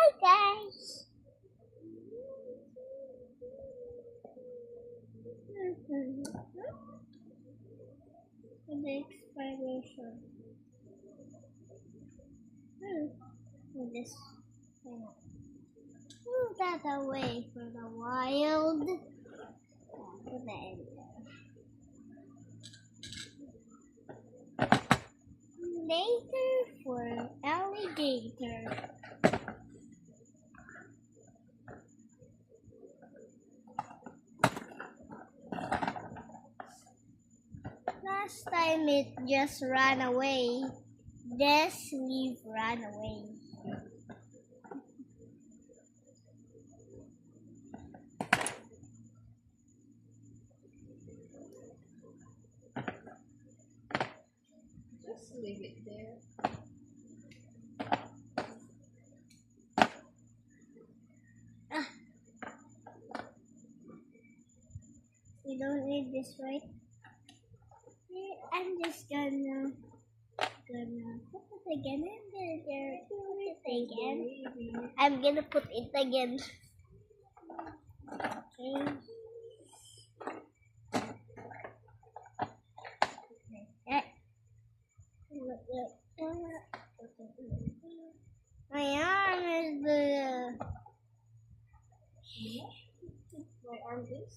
Hi guys. The explanation. This move that away for the wild. Put that in there. Later for alligator. Last time it just ran away. This leaf ran away. Just leave it there. We don't need this, right? I'm just gonna put it again. I'm gonna put it again. Okay. My arm is the. My arm is.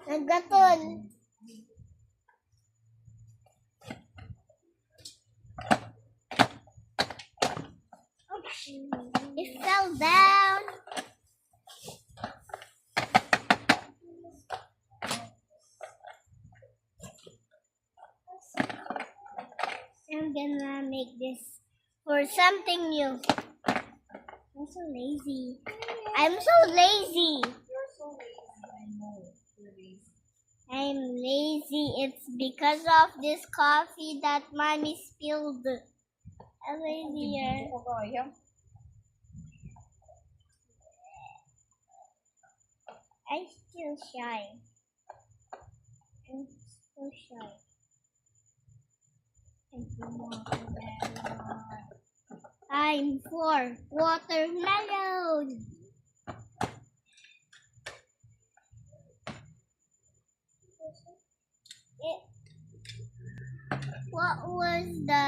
Naggaton. It fell down. I'm gonna make this for something new. I'm so lazy. I'm so lazy. You're so lazy. I know. You're lazy. I'm lazy. It's because of this coffee that mommy spilled. I'm lazy. Hindi ko kaya. I'm still shy. I'm so shy. Time for watermelon. What was the?